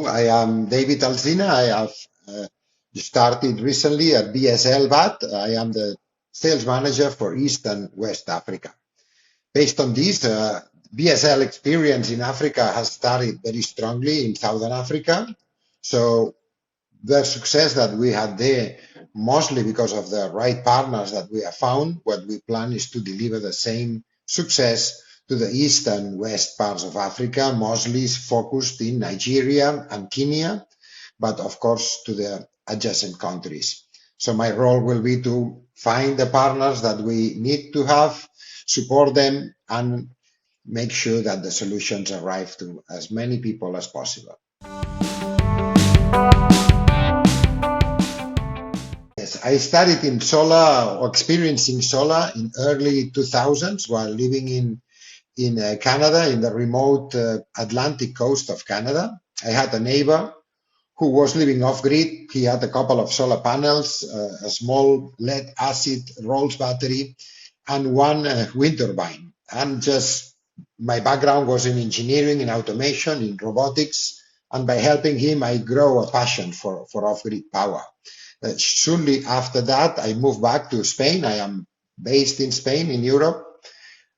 I am David Alsina. I have started recently at BSLBATT. I am the sales manager for East and West Africa. Based on this, BSL experience in Africa has started very strongly in Southern Africa. So the success that we had there, mostly because of the right partners that we have found, what we plan is to deliver the same success to the east and west parts of Africa, mostly focused in Nigeria and Kenya, but of course to the adjacent countries. So my role will be to find the partners that we need to have, support them, and make sure that the solutions arrive to as many people as possible. Yes, I started in solar or experiencing solar in early 2000s while living in Canada, in the remote Atlantic coast of Canada. I had a neighbor who was living off-grid. He had a couple of solar panels, a small lead acid Rolls battery, and one wind turbine. And just my background was in engineering, in automation, in robotics, and by helping him, I grow a passion for off-grid power. Shortly after that, I moved back to Spain. I am based in Spain, in Europe,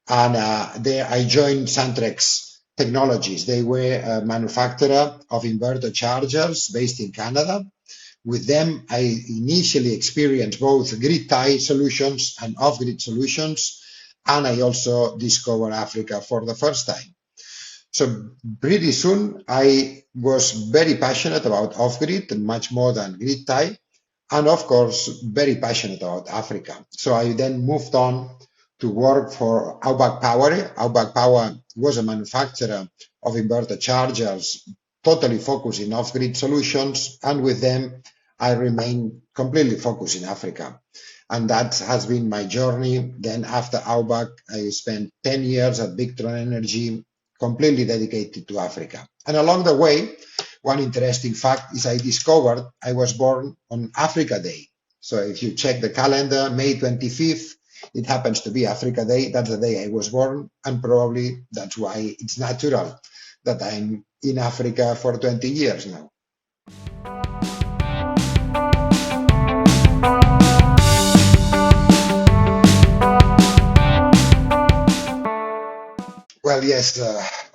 and there I joined Santrex Technologies. They were a manufacturer of inverter chargers based in Canada. With them, I initially experienced both grid-tie solutions and off-grid solutions, and I also discovered Africa for the first time. So pretty soon, I was very passionate about off-grid, much more than grid-tie, and of course, very passionate about Africa. So I then moved on to work for Outback Power. Outback Power was a manufacturer of inverter chargers, totally focused in off-grid solutions, and with them, I remain completely focused in Africa. And that has been my journey. Then after Outback, I spent 10 years at Victron Energy, completely dedicated to Africa. And along the way, one interesting fact is I discovered I was born on Africa Day. So if you check the calendar, May 25th, it happens to be Africa Day. That's the day I was born, and probably that's why it's natural that I'm in Africa for 20 years now. Well, yes,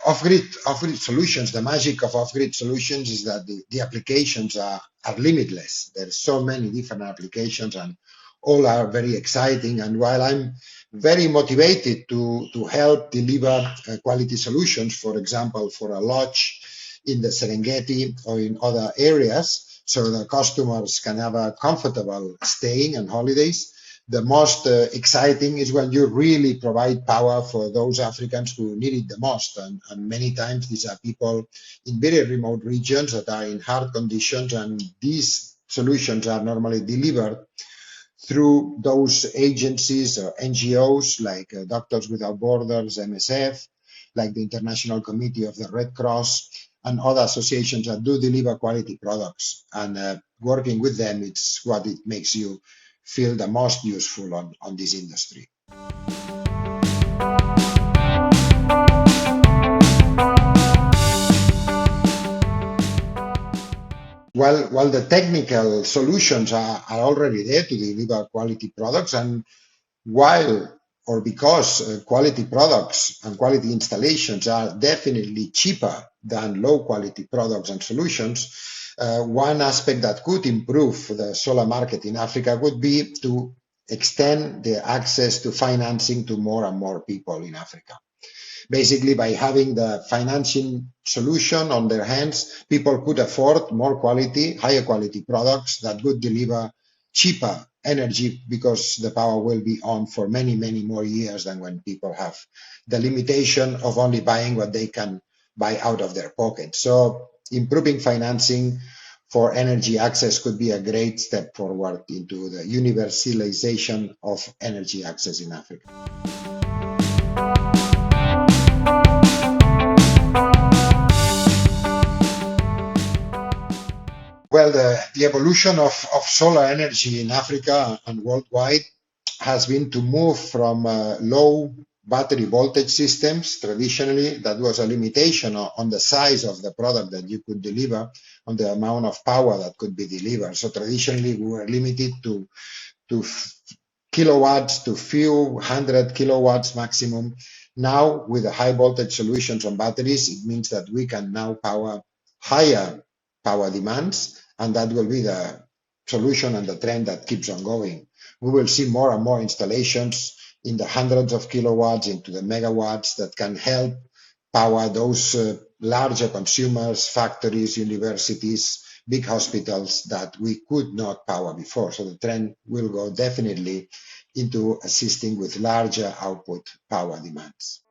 off-grid solutions, the magic of off-grid solutions is that the applications are limitless. There's so many different applications and all are very exciting. And while I'm very motivated to help deliver quality solutions, for example, for a lodge in the Serengeti or in other areas, so the customers can have a comfortable staying and holidays, the most exciting is when you really provide power for those Africans who need it the most. And many times these are people in very remote regions that are in hard conditions, and these solutions are normally delivered through those agencies or NGOs like Doctors Without Borders, MSF, like the International Committee of the Red Cross, and other associations that do deliver quality products. And working with them, it's what it makes you feel the most useful on this industry. Well, the technical solutions are already there to deliver quality products, and because quality products and quality installations are definitely cheaper than low quality products and solutions, one aspect that could improve the solar market in Africa would be to extend the access to financing to more and more people in Africa. Basically, by having the financing solution on their hands, people could afford more quality, higher quality products that would deliver cheaper energy because the power will be on for many, many more years than when people have the limitation of only buying what they can buy out of their pocket. So improving financing for energy access could be a great step forward into the universalization of energy access in Africa. Well, the evolution of solar energy in Africa and worldwide has been to move from low battery voltage systems. Traditionally, that was a limitation on the size of the product that you could deliver, on the amount of power that could be delivered. So traditionally, we were limited to kilowatts, to few hundred kilowatts maximum. Now, with the high voltage solutions on batteries, it means that we can now power higher power demands, and that will be the solution and the trend that keeps on going. We will see more and more installations in the hundreds of kilowatts into the megawatts that can help power those larger consumers, factories, universities, big hospitals that we could not power before. So the trend will go definitely into assisting with larger output power demands.